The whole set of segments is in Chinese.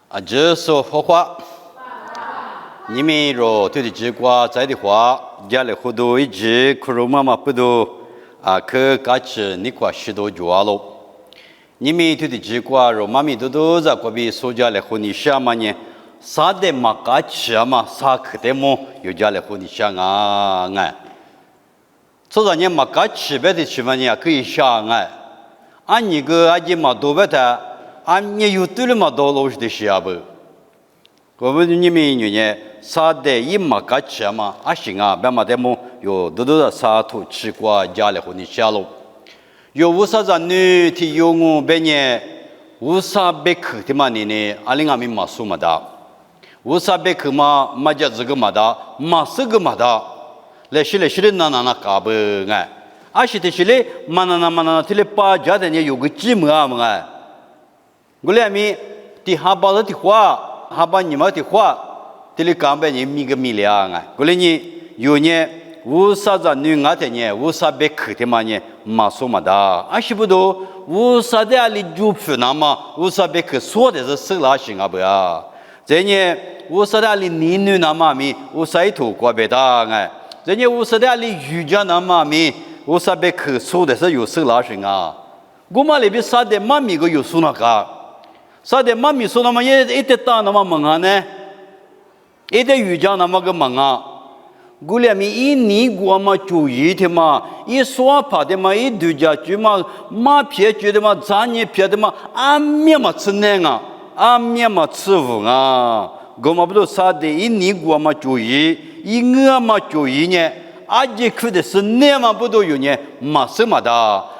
啊，这说好话，你们若对的直瓜在的话，家里好多一直可罗妈妈不多啊，可嘎吃你瓜许多抓喽。你们对的直瓜若妈咪多多在过比说家里和你下嘛呢，啥的嘛嘎吃嘛，啥可的么有家里和你下啊哎。这让你嘛嘎吃别的吃嘛呢可以下哎，俺你个阿姐嘛多别的。俺也有对了嘛，到老师的下不？我们你们有呢，啥的一嘛个吃嘛，啊行啊，别嘛的么有多多的沙土吃过家里和你下喽。有无啥子女的有我别呢？无啥别去的嘛呢？阿里俺们嘛说嘛的，无啥别去嘛，嘛家这个嘛的，嘛是个嘛的，来是的那嘎不哎，啊是的嘛那，这里把家的呢有个寂寞啊嘛哎。我俩咪的哈巴的话，哈巴你们的话，这里讲白你米个米两啊。我俩你有呢，无啥子女伢的呢，无啥别去的嘛呢，嘛说嘛的，啊是不多，无啥的阿里就不那么，无啥别去说的是死拉行啊不呀？这呢，无啥的阿里女那么咪，无啥一头过别的哎，这呢无啥的阿里瑜伽那么咪，无啥别去说的是有死拉行啊。我嘛那边啥的妈咪个有说那个。啥的妈咪说那么一点大那么忙啊呢？一点瑜伽那么个忙啊！我俩咪一年过嘛注意的嘛，一说怕的嘛，一度假去嘛，马撇去的嘛，咱也撇的嘛，俺面嘛吃难啊，俺面嘛吃无啊！我嘛不都啥的，一年过嘛注意，一我嘛注意呢，阿姐去的是难嘛不都有呢？嘛什么的，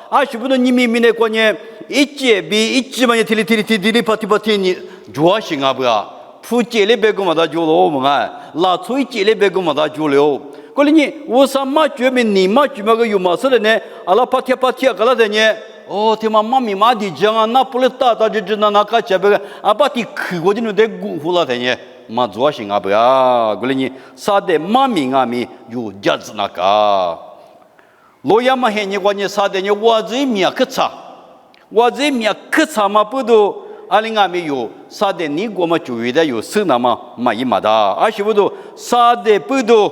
阿是不都你明的过呢？一节比一节嘛，提里跑你主行啊不呀？铺节里别个嘛他就了我们哎，拉出一节里别个嘛他就了。过来你我啥嘛觉me你嘛觉么个有嘛事的呢？阿拉跑天个了的呢？哦，他妈咪嘛的讲啊，那不是大就知道那个这边啊，把的去过就能得功夫了的呢？嘛主行啊不呀？过来你啥的妈咪啊咪有价值那个？罗亚嘛嘿你关键啥的呢？我这面可差。我这面可差嘛不多，阿里俺们有啥的你给我们注意的有事那么嘛一嘛的，而且不多啥的不多，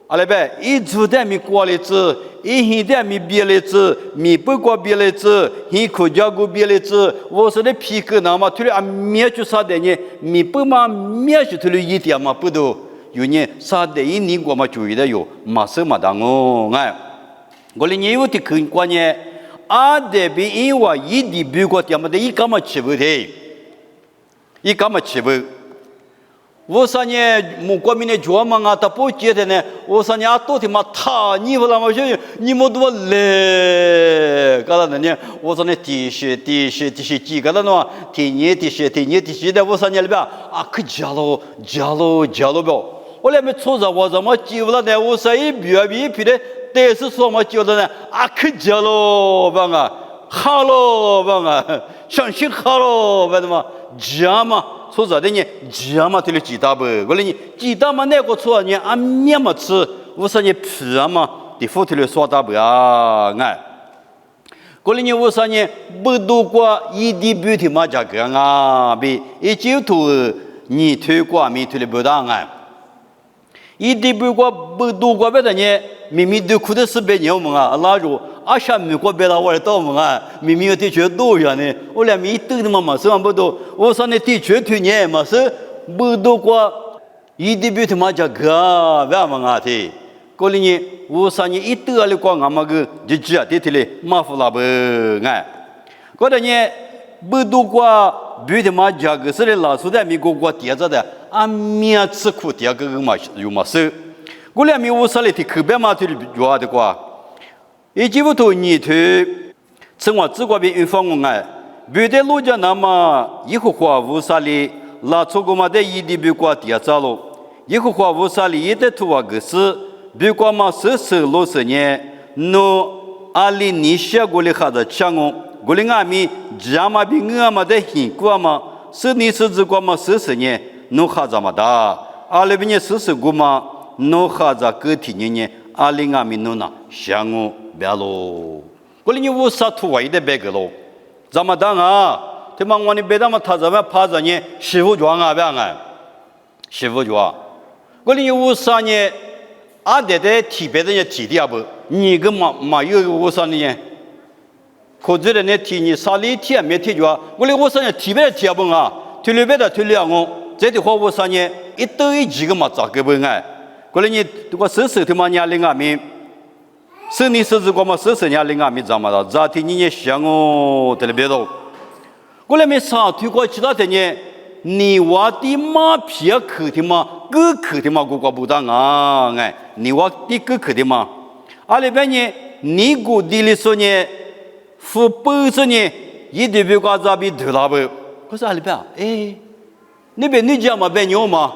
阿来呗，一做的米过来子，一天的米别来子，米不过别来子，一口家过别来子，我说的皮革那么突然面就啥的呢？米不嘛面就突然一点嘛不多，有呢啥的一你给我们注意的有嘛事嘛的哦，哎，我的你有的看关呢。啊，这边因为一地比过点么的，一干嘛吃不的，一干嘛吃不？我说呢，我国民的做嘛啊，他不觉得呢。我说呢，啊，到底嘛，他你不那么说，你么多嘞？干啥呢？我说呢，地些几个了呢？地年的的，我说呢，里边啊，可加了不？我那边错着我怎么记不了呢？我说一批的。但是说嘛，觉得呢，啊，可接了，吧啊，好了，吧啊，相信好了，吧的嘛，接嘛，说啥的呢？接嘛，对了，记大不？我来你记大嘛，那个错呢？俺面嘛吃，我说你皮啊嘛，的后头的说大不啊？哎，过来你我说呢，不多过一地不的嘛，这个啊，比一九头你推过没推的不大啊？一地不过不多过别的呢？明明都哭的是别人们啊，那就阿下美国别了我到们啊，明明有的确多样呢，我俩没兜的嘛是不多，我说你的确推荐嘛是不多过，一地比他妈叫个别么啊的，过来呢，我说你一兜里光俺们个就只啊的嘞，马虎了不哎，过来呢不多过比他妈叫个是的老苏的美国过点着的，俺面吃苦点个嘛有嘛事。我俩没我说的，特别嘛，就是主的话，以及我头你头，从我自个边预防我爱，别的路家那么以后话无啥哩，拉出个嘛的一地别过第二招喽，以后话无啥哩，也得图个是，别过嘛60年，no阿里你下过来哈子抢我，我哩俺们家嘛比我嘛的很过嘛，是你是只过嘛40年，no哈子嘛的，阿里边呢40个嘛。no 哈子个体呢，阿里阿米诺那相互别喽。过来你我啥土外的别个喽？咱们当啊，他妈我你别他妈他怎么怕着呢？师傅装啊，别啊，师傅装。我哩有啥呢？阿爹的提别的呢提的不？你个嘛有啥呢？可这人呢提你啥里提没提着？我哩啥呢提别的提不啊？提了别的提了我，这的话我啥呢？一斗一几个嘛咋个不啊？我哩你我手他妈伢领阿米，手你手指我嘛手伢领阿米咋嘛的？咋提你也想我得了别的？我哩没啥推过其他的呢。你娃的马皮去的嘛，哥去的嘛，我不当啊！哎，你娃的哥去的嘛，阿里边呢，你姑地里说呢，付本子呢，一点别个咋比头大不？可是阿里边，哎，那边你家嘛别牛嘛，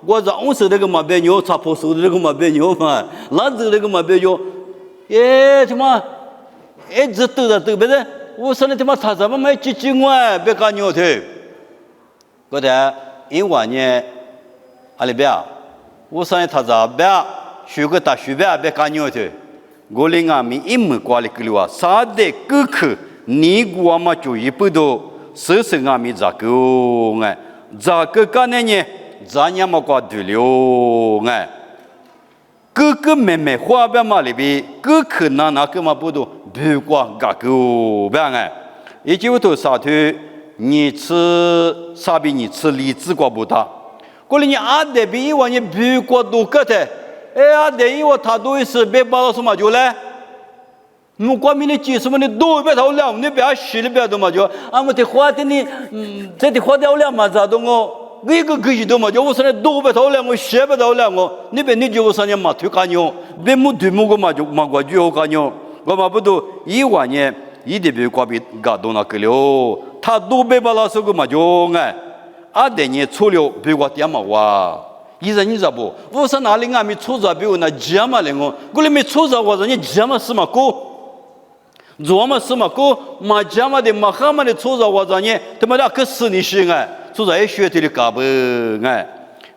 我在我手那个嘛别牛，擦破手那个嘛别牛嘛，篮子那个嘛别牛，哎，他妈，哎，这都别的，我说你他妈他怎么没几万别干牛头？个的，因为呢，阿里边，我上他这边学个大学边别干牛的，我领俺们一门挂里个了啊，啥的过去，你我嘛就一不多，手手俺们咋个哎，咋个干呢？咱也么挂对了哎，哥哥妹妹花边嘛里边，哥去那个嘛不多，不挂个个边哎，也就都啥头。你吃啥比你吃荔枝瓜不大？过来你阿爹比一碗你比瓜多个的，哎阿爹一碗他多一次别把到什么就来，我光明的几什么的多别头了，你不要洗了别多嘛就，啊我的花的你这的花掉了嘛咋动我，一个可以多嘛就我说的多别头了我洗不头了我，你别你就我说你嘛推干牛，别木对木个嘛就嘛过就干牛，我嘛不都一碗呢，一点别瓜比嘎多那个了。他都被把老师个嘛就哎，阿爹你错了，别个点嘛哇，一人你知道不？我说哪里俺没错着，比如那姐嘛嘞我里没错着，我说你姐嘛是嘛哥，做嘛是嘛哥，嘛姐嘛的嘛哈嘛的错着，我说你他妈的可是你是哎，错着也学的嘎不哎，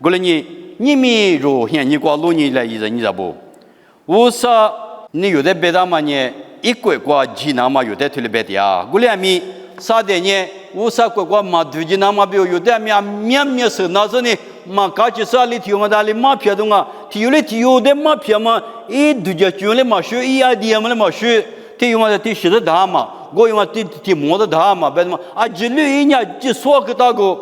过来你没肉现你挂路你来一人你知道不？我说你有的别的嘛呢，一个挂济南嘛有的推了别的啊，过来没。啥的呢？我啥国嘛对着那嘛比如有的面是那是呢嘛，搞起啥里头嘛，那里马皮东啊，体有的体有的马皮嘛，一对着卷的嘛学，一阿爹嘛的嘛学，体有嘛的体写的大嘛，我用嘛体摸的大嘛，别嘛啊，这里一年就说个大个，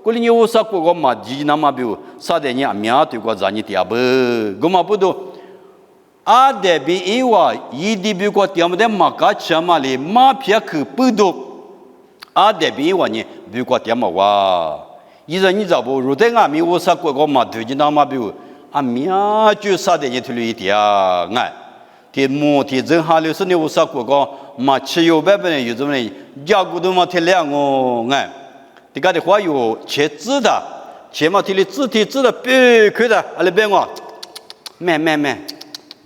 过里你我啥国嘛对着那嘛比如啥的呢？面对过咱你第二不，我嘛不都。阿爹比一话，一地比过点么的马搞起嘛里马皮去不多。阿爹比我呢，比过点么哇？一人你知道不？如果俺们我啥国个嘛，对着那嘛比如，俺们就啥的你推了一点哎，天母天正下流是你我啥国个嘛，汽油版本的有什么呢？价格都嘛天亮哦哎，这个的话有切纸的，切嘛贴的纸的别开的，阿里别我，慢，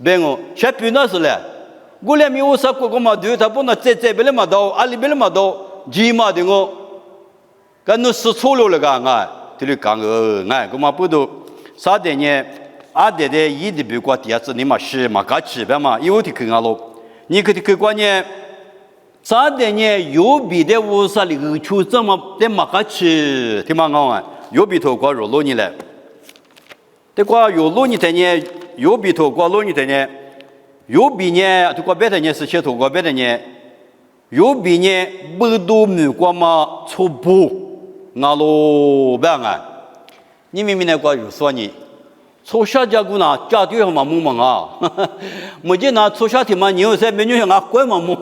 别我，先别那是嘞，我连米我啥国个嘛，对他不能这边的嘛到，阿里边的嘛到。几嘛的我，跟侬是错了个啊，这里讲个哎，我嘛不都啥的呢？阿爹的一的别过第二次你嘛是嘛搞起呗嘛，有的去啊喽，你可的去关呢？啥的呢？有比的我啥里个出这么的嘛搞起，听嘛讲啊？有比头过肉肉你来，这个有肉你的呢？有比头过肉你的呢？有比呢？这个别的呢是些头过别的呢？有比呢，不都没过嘛？错不，那罗别啊！你明明那个有说你，错下家姑呢，家对象嘛木嘛啊！没见那错下天嘛，你有啥没有啊？怪嘛木，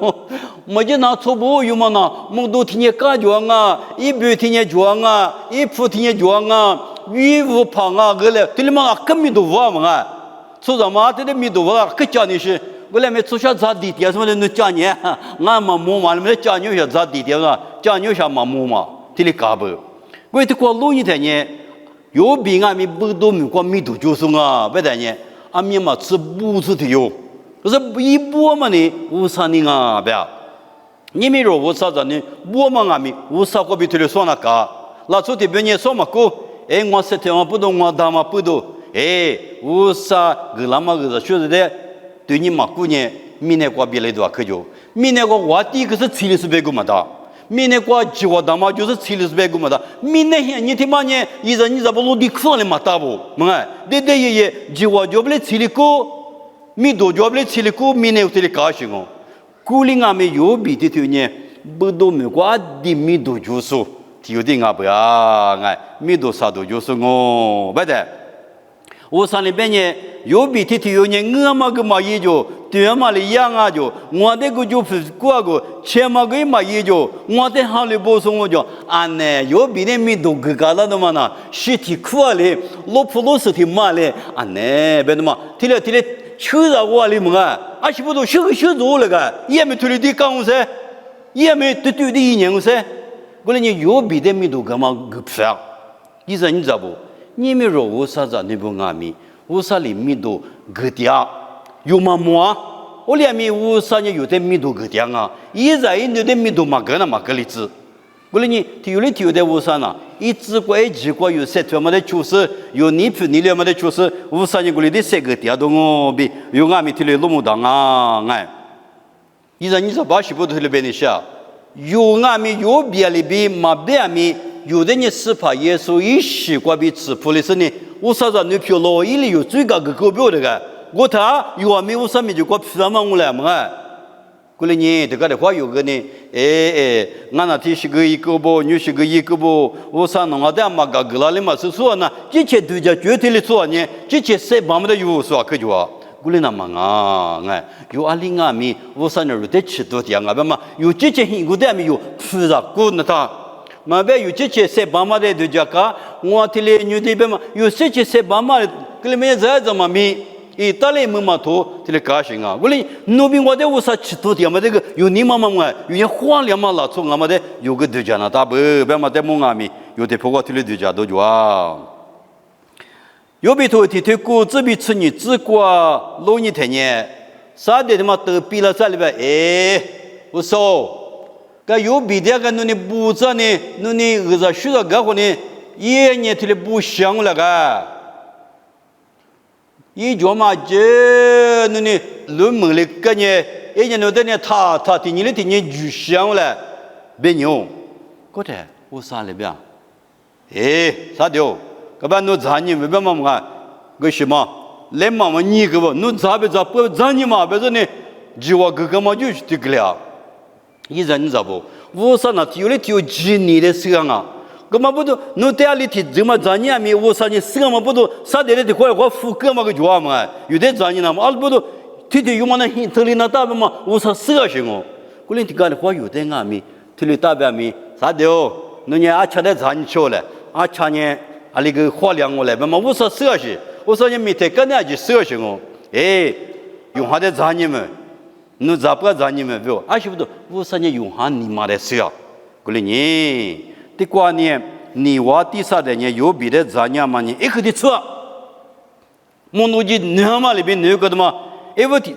没见那错不有嘛呢？木都听见干装啊，一边听见装啊，一铺听见装啊，雨无旁啊，个嘞，对了嘛，根本都无嘛啊！错什么？对了，没都无啊，可讲的是。我来没出下咋地点什么的，那讲呢？俺嘛木嘛，没讲牛下咋地点啊？讲牛下嘛木嘛，这里搞不？我这过路一天呢，有比俺们不都没过没都就是啊，不然呢，俺们嘛吃不吃的哟，可是一波嘛呢，无啥呢啊，不要？你们说无啥子呢？我嘛俺们无啥个比头的说那个，那出的别人说嘛个，哎，我是天嘛不懂，我他嘛不懂，哎，无啥个那么个说的。对你嘛姑娘，明年过别来多可就，明年过我第一个是吃的是别个嘛的，明年过计划大嘛就是70个嘛的，明年现你他妈呢，一人你咋不落地可能嘛大不？嘛，对也计划就不来70个，明多就不来70个，明年有这里高兴哦。古里俺们有比的头呢，不都没过的明多就是，有的俺不要哎，明多啥都就是我，不对。我上里边呢，有比的头有呢，我嘛个嘛也就。对嘛哩样啊就，我的个就不过个，前嘛个嘛也就，我的行里不送我就，安呢有比那米多个干了的嘛呢，实体苦嘞，老普罗实体嘛嘞，安呢别的嘛，提了吃着我哩嘛，啊是不都吃做了个，也没推了的讲噻，也没对的一年噻，过来你有比的米多个嘛个不少，你说你知不？你们说我啥子你不阿米，我啥里米多个点。有嘛么？我连米53年有的米多个点啊，现在有的米多嘛个那嘛个例子。过来你有的有的53呐，一直过一直过有3天嘛的就是有你了嘛的就是53年过来的3个点都我比有俺们提了那么大啊哎。现在你说把西部提了别的下，有俺们有别里边嘛别米有的你是怕耶稣一习惯比吃普的是呢，我啥子女票老一里有最高个股票的个。我他有啊，没有啥米就过皮嘛我来嘛，过来呢，这个的话有个呢，俺那天是个一个不，女是个一个不，我上弄啊的嘛个个啦哩嘛是说呢，这些对家绝对的说呢，这些谁帮的有说可就啊，过来那嘛啊，哎，有阿里阿米，我上那儿得吃多点啊，嘛，有这些很多的没有皮了，过那他。嘛别有这些谁帮嘛的对家个，我提了女的别嘛，有这些谁帮嘛的，过来没在怎么米。意大利妈妈头这里高兴啊！我哩那边我在屋上吃多点嘛，这个有你妈妈嘛，有人花两嘛拉出俺们的有个对家那大不，别嘛在梦阿米，有的婆婆这里对家都有啊。有比头提过这边吃你只过老你天年，啥的嘛都比了这里边我说，个有比的个你不知呢，你儿子学了个话呢，一年提的不香了个。一脚嘛这你论门的个呢，一年多的呢，他听你的听你就香了，别牛，过来我啥里边？啥的？个把侬咋你别嘛嘛，个什么？来嘛嘛你个不？侬咋不咋你嘛？别说呢，就我个嘛就是这个了。一人你咋不？我啥那有的有几年的时间啊？根本不都，侬在里头这么赚钱没？我啥你什么不都？啥的的快富个嘛个叫嘛？有的赚钱了嘛？啊不都，天天有嘛那很头里那大白嘛？我啥事情哦？过来这个的话有的俺们，头里大白没啥的哦？侬呢？吃的赚钱了，吃呢那个花粮我来嘛？我啥事情？我说你每天干那就事情哦？用下的赚钱嘛？侬咋不赚钱嘛？不，是不都？我说你用下你妈的事啊？过来呢？的过年，你娃第三的年有别的咱家嘛呢？一个的错，我弄起你嘛里边那个的嘛，我的，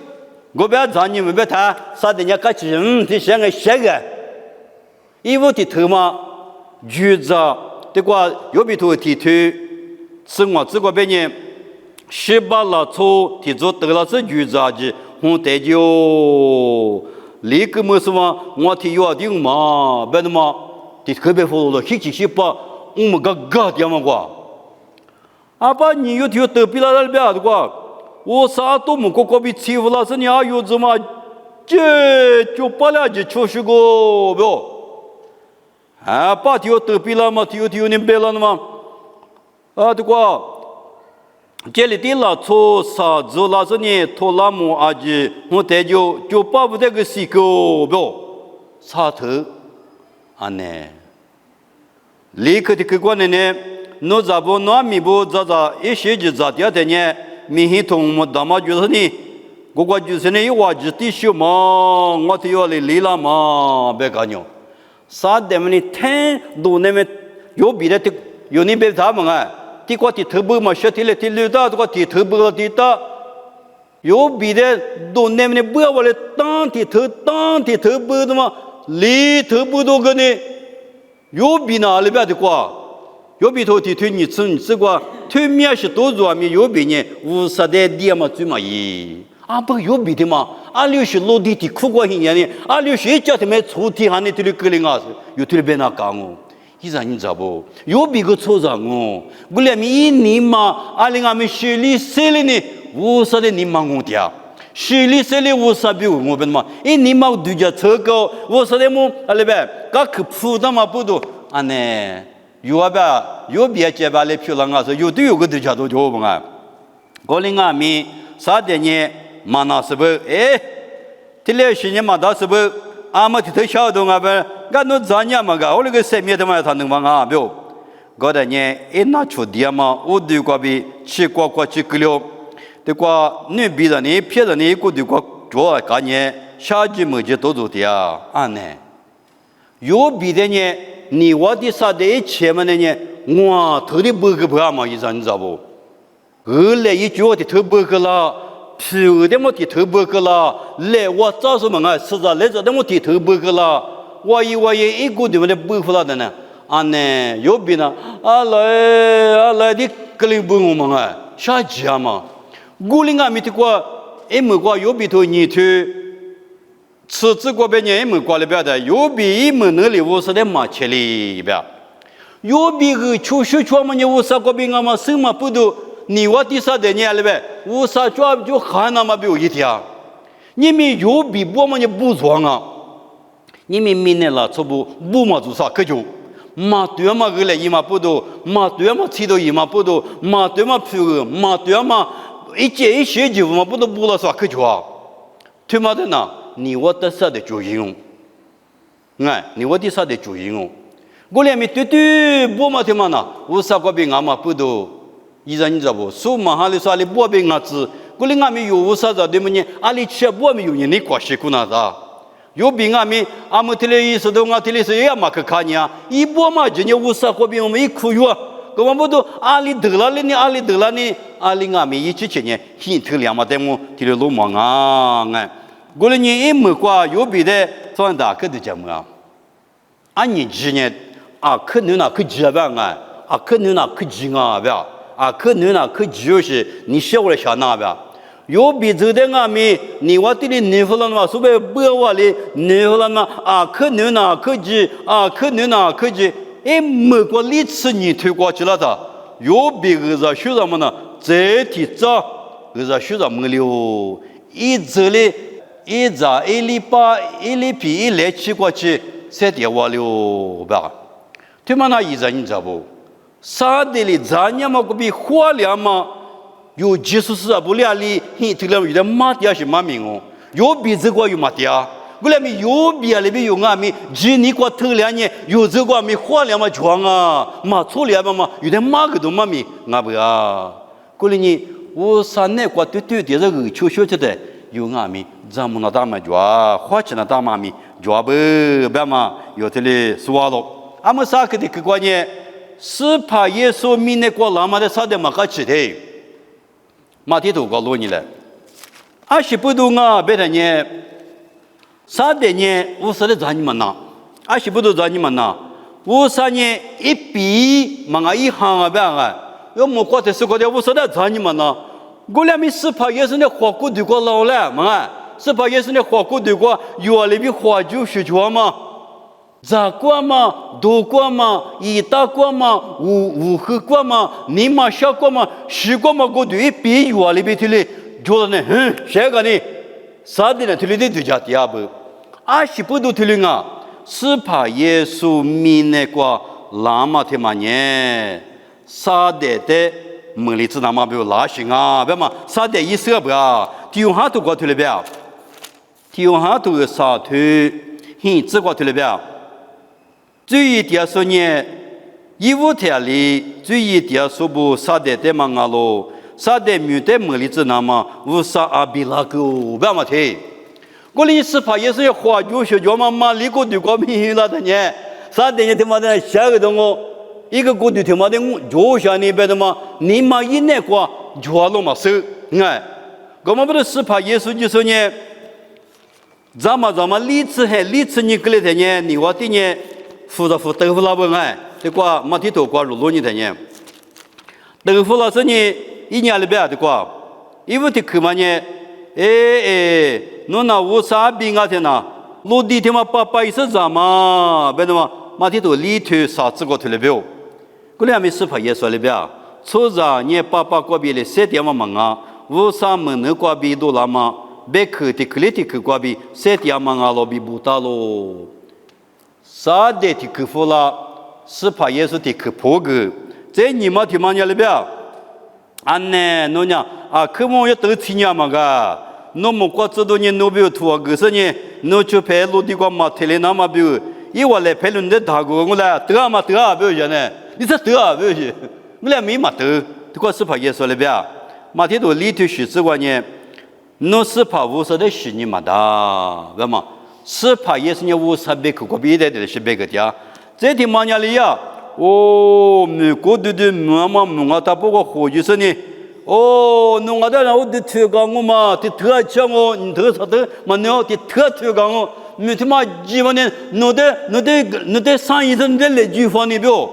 我不要咱家没别谈，啥的人家起这像个谁个？我的头嘛，橘子的过有别头提头，是我这个别人18了错提出得了是橘子的，红带酒，立刻么什么我提要定嘛，别的嘛。的特别服了，稀把我们个点嘛瓜，把你有条得比了那边的瓜，我啥都没过比欺负了是你有怎么，这就把了就出去过不？把条得比了嘛，条你别了嘛，的瓜，这里的了错啥子了是你拖拉木阿吉，我带就把不这个西沟不？啥头？呢，立刻的客观的呢，侬咋不拿米不咋一些就咋掉的呢？明显同我大妈就是呢，我就是呢，有话就弟兄嘛，我就要来离了嘛，别干牛。啥的么呢？天都那么有别的，有你别他们啊，地瓜地头部嘛，小地了地溜达，这个地头部了地大，有别的都那么呢，不要我来当地头部的嘛。里头不多个呢，有比哪里边的瓜，有比头提推你吃瓜，推面是多少面有比呢？50的点嘛最嘛一，啊，不有比的嘛？啊，有些落地的苦过一年的，啊，有些家庭没出地还你这里格林啊，有这里别那讲哦。依然你知道不？有比个错上哦。我俩咪一年嘛，啊，令俺们学历设立呢，50的年嘛我的，学历设立50比我们嘛，一年嘛度假车高50的么，啊里边，噶去普的嘛不多，啊呢，有啊吧，有别结巴来漂亮啊，说有都有个度假都叫我们啊，我令俺们啥的呢？嘛那是不？哎，这里些年嘛那是不？阿么头小动啊不？俺那咱家嘛个，我那个生命他妈他能忙啊不？我的呢，一拿出地嘛，我对过比吃过吃个了，对过你别人呢，别人呢，我对过做干呢，下季么就都做的啊，啊呢，有别的呢，你我的啥的钱嘛呢？我头的不个不啊嘛，意思你知道不？后来一句话的头不个了。皮的么地头不个了，来我早什么啊？实在来着的么地头不个了，我以为一个地方的不服了的呢，啊呢，有比呢，啊来的格林不我们啊，下家嘛，我领俺们的过，一没过有比头你头，吃这个别人一没过里边的，有比一没能力我是的马切里边，有比个出去嘛你我啥个别俺们什么不都？你我第三代年了呗，我啥抓就喊那么比我一天，你们有比我们就不装啊，你们明年了，这不嘛做啥可就，嘛对嘛个来一嘛不多，嘛对嘛吃到一嘛不多，嘛对嘛皮个，嘛对嘛一节一些就嘛不都不了啥可就啊，对嘛的呢？你我的啥的就用，哎，你我的啥的就用，我连没对我嘛对嘛呢？我啥个比俺嘛不多。依然你知道不？说嘛哈里说里不被俺子，我哩俺们有无啥子的么呢？阿里吃不没有人的关系过那啥？有比俺们阿们这里意思都俺这里是也嘛去看呢？一波嘛今年无啥货币我们一苦哟，我们不都阿里得了呢？阿里得了呢？阿里俺们一起去呢，先头两嘛在我这里路忙啊哎，我哩你一没过有比的装大个的节目啊，俺你今年啊可能那可几万啊，啊可能那可几啊吧。啊，可能呢，可就是你小我的小那边，有比走的俺们，你我这里你说了嘛，所谓不我里你说了嘛，啊，可能呢，可几啊，可能呢，可几，哎，美国历次你推过去了的，有比个是学什么呢？这题早，个是学什么了？一走嘞，一早一礼拜一礼拜一来去过去，才点我了吧？对嘛？那一直你知道不？啥的哩？咱家嘛个比花粮嘛，有技术是不了哩，这个有点马的是马名哦，有比这个有马的啊，我俩咪有比啊，那边有俺咪，今年过头2年有这个咪花粮嘛装啊，马错了嘛，有点马个都马名，俺不啊，过来呢，我3年过对的这个秋学的，有俺咪，咱们那大嘛抓，花钱那大嘛咪抓不别嘛，有这里说了，俺们啥个的个关呢？是怕耶稣明年过老马的啥的嘛个起的，马蹄头搞落你了。20不多啊，别的呢，啥的呢？50的咱你们呐，20不多咱你们呐，50呢一比嘛个一行啊别个，要么过的是过的50的咱你们呐，我俩没是怕耶稣的花骨对过老了嘛个，是怕耶稣的花骨对过有里边花就学着嘛。咋过嘛？多过嘛？一大过嘛？五黑过嘛？你嘛小过嘛？十过嘛？我对比有啊里边头嘞，觉得呢，谁个呢？啥的呢？头里的对家第二步，20不都头里啊？是怕耶稣明那个拉嘛的嘛呢？啥的门里子那嘛不有拉行啊？别嘛，啥的意思不啊？丢下头过头里边，丢下头个啥头？这个头里边。最一点说呢，义务条例最一点说不啥的嘛啊喽，啥的没得门里子那么无啥阿比拉个别嘛提，我哩是怕也是花就学叫嘛里个对个没了的呢，啥的呢他妈的下个东我一个个对他妈的我就像那边的嘛，你嘛一年过就了嘛收，哎，我们不是怕耶稣就说呢，咱们历次你过来的呢，你我的呢。负责豆腐老板哎，这个马蹄头瓜入你的呢，豆腐老师呢，1年里边的瓜，因为的去嘛呢，侬那无啥比我天呐？落地天嘛爸意思咋嘛？别的嘛，马天都里头啥子个头了表？过来还没司法耶稣了表？初着你爸过边的3点嘛啊，无啥门那过边多了嘛？别去的克里的去过边3点嘛啊，老比不大咯。啥的的去服了，司法耶稣的去破个，这你嘛听嘛伢了表？安呢，侬伢啊，可么要得听伢嘛个？侬么过知道你侬表图啊，可是呢，侬就拍落地过嘛，天嘞那嘛表，一话来拍论的大个，我来得啊嘛得啊，表现呢，你这得啊表现，我来没嘛得，这个司法耶稣了表？马天都里头许之关呢，侬司法无啥的事你嘛的，对吗？司法耶稣呢无啥别个个别的是别个的，这天嘛伢里呀。美国的妈他不过活就是呢，侬我的我的推广我嘛，的特强我，你特啥的，嘛你要的特推广我，你他妈基本呢，侬的生意上的来句话呢表，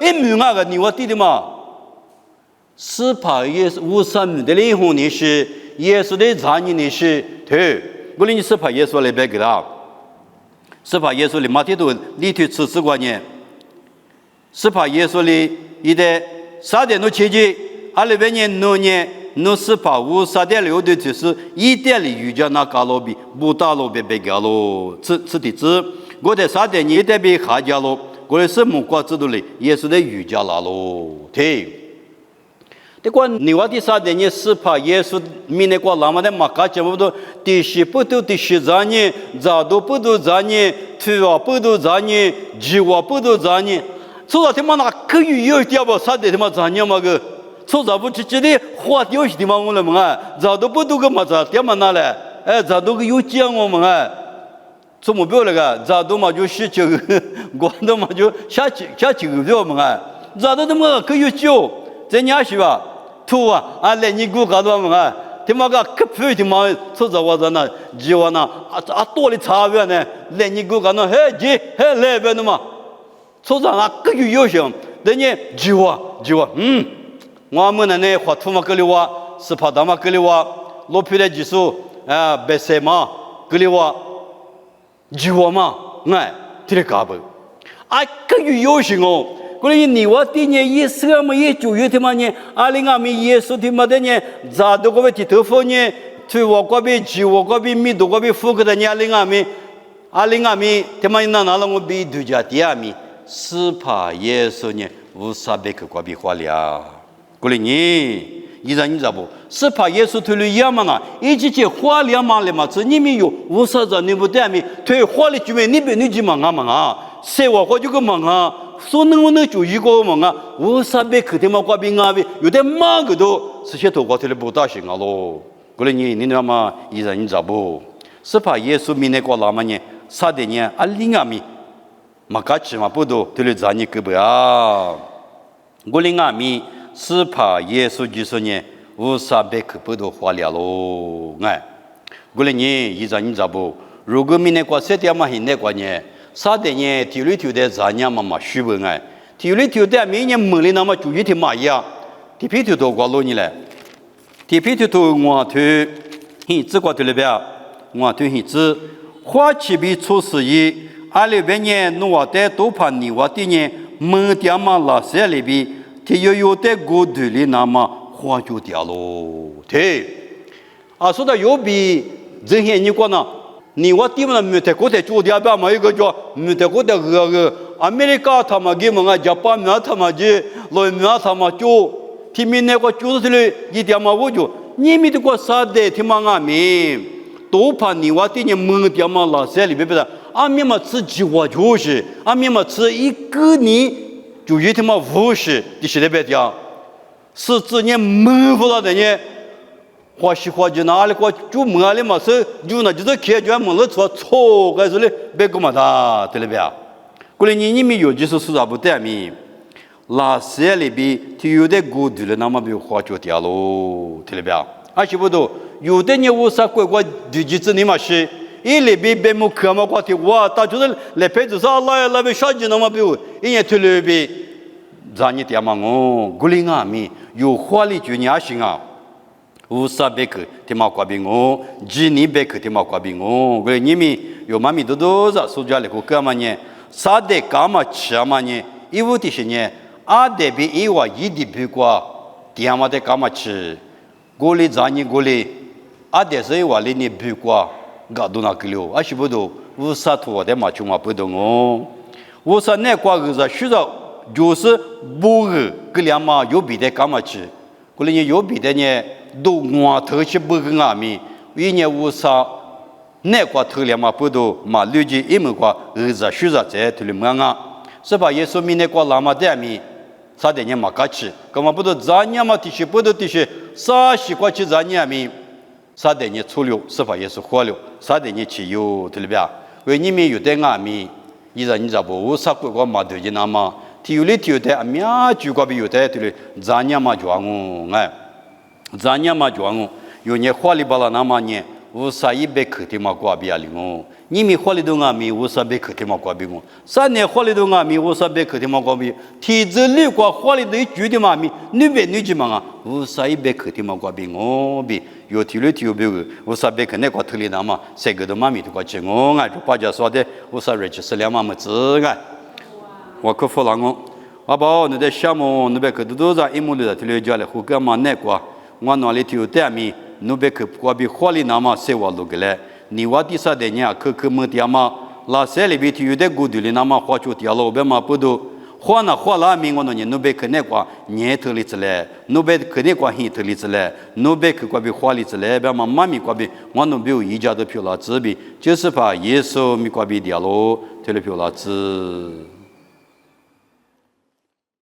没个你我弟弟嘛，司法也是无啥的灵魂呢是，也是的残忍呢是，对，我领你司法也说来别个啦，司法也说的马天都里头吃过呢。司法耶稣里，一代3点多切记，2年诺年诺司法无3点6的就是1点里瑜伽那加罗比不打罗比别加罗，此地址，我在3点1点比下加罗，我的是木瓜制度里也是在瑜伽拉罗，对。这个你话第3点呢，司法耶稣明年过拉玛的马卡节目都第10不都第10年，咋都不都咋年，推啊不都咋年，计划不都咋年。初早他妈那可以有点吧，啥的他妈咋样嘛个？初早不直接的花掉些地方我了嘛啊，咋都不都个嘛咋点嘛那嘞？咋都个有讲我们啊？做目标那个，咋都嘛就19个，广东嘛就下几个标嘛啊？咋都他妈可有酒，这伢是吧？土啊，来你给搞到嘛啊？他妈个可肥他妈初早我在那计划那多的差别呢，来你给搞那嘿来边的嘛。初早啊，各有优胜，人家计划，我们呢画图嘛格里哇，是拍档嘛格里哇，罗皮的技术白色嘛格里哇，计划嘛，这里搞不，各有优胜哦。过来你我第年1嘛19月的嘛呢，2020耶稣的嘛的呢，咋都个别剃头发呢，推我个别计划个别米都个别付个的呢，2020他妈那了我比度假第2米。司法耶稣呢，无啥别个过比花了。过来你知不？司法耶稣推了一嘛呢，一起去花了嘛了嘛，这你们有无啥子你不对面推花了就没你别你去忙啊，谁话就个忙啊，说能就一个忙啊，无啥别个他妈过比啊比，有点忙个都，这些都过推了不大行啊喽。过来你知道吗？你知不？司法耶稣明年过哪么呢？3年2020米。马卡奇嘛不多，对了，咱你个不啊？我领阿米司法耶稣就是呢，无啥别个不多花了喽，我领你知不？如果明年过7点嘛，现在过呢，3年体力的咱伢嘛虚不体力的明年门里那么注意的嘛呀，体皮头过了你嘞，体皮头我头，只过头了边，我头只花起比出事一。2020年诺在多帕尼瓦的年门点嘛拉塞里比，他有的过度里那么花就掉喽，对。说到有比这些你讲呢，你我地方没得过的做掉吧嘛一个叫没得过的个，America他们给么，Japan没他们去，老美他们做，他们那个就是嘞一点嘛我就，你们这个啥的他们阿米，多帕尼瓦的年门点嘛拉塞里比不是。面嘛吃计划就是，面嘛吃一个年就一天嘛50的现在别讲，是指年没不了的呢，花西花就哪里花就没了嘛是就那就是开卷没了错该是嘞别个嘛他对了别，过来你们有就是说啥不对面，拉塞里边就有的过度了，那么就花就掉喽，对了别，是不都有的你无啥乖乖对几次你嘛是。一里边别木科嘛，话题哇，他就是来陪着啥来那边小鸡那么比如，一年推里边，咱你点嘛我，古里阿米有花里就年行啊， 우사 베크 테마 과빙오 지니 베크 테마 과빙오 그래 님이 요 마미 도도자 소자레 고까마니 사데 까마 치아마니 이부티시니 아데비 이와 이디 비과 디아마데 까마치 골리 자니 골리 아데서이 와리니 비과 가도나 클요 아시보도 우사 투와데 마추마 부동오 우사 내과 그자 쉬자 조스 보그 글야마 요비데 까마치 골리니 요비데니 도와 더시 버그가미 위냐 우사 내과 틀려마 보도 마르지 이무과 의자 쉬자제 틀림강아 서바 예수 미네과 라마데미 사데냐 마카치 그마보도 자냐마 티시 보도 티시 사시과치 자냐미 사데냐 출료 서바 예수 호료 사데냐 치요 틀비야 왜님이 유대가미 이자니자보 우사과 마드지나마 티율리티유데 아미야 주과비 유대 틀 자냐마 조앙우가 자냐마 조앙우 요네 활리발라 나마니 우사이베 크티마 과비알링오 니미 활리동아미 우사베 크티마 과비고 산네 활리동아미 우사베 크티마 과비 티즈리과 활리의 주디마미 느베 느지마가 우사이베 크티마 과비고 비 요티르티오베 우사베 크네과 틀리나마 세거도마미 두과 쟁옹아 빠져서데 우사레치 슬야마마 즈가 와크폴랑오 아바 너데 샤모 너베 그도자 이물리다 틀려자래 후가마 네과 원노알리티오 때미 누베크 과비 홀리 나마 세왈로글레 니와티사 데냐 크크무티아마 라셀리비티 유데 구들리 나마 화초티알로베마 부두 호나 호라밍오노니 누베크 네과 녜틀리슬레 누베크 네과 히틀리슬레 누베크 과비 홀리슬레 베마 마미 과비 원노비우 이자도 필라츠비 제스파 예수 미과비 디알로 텔레필라츠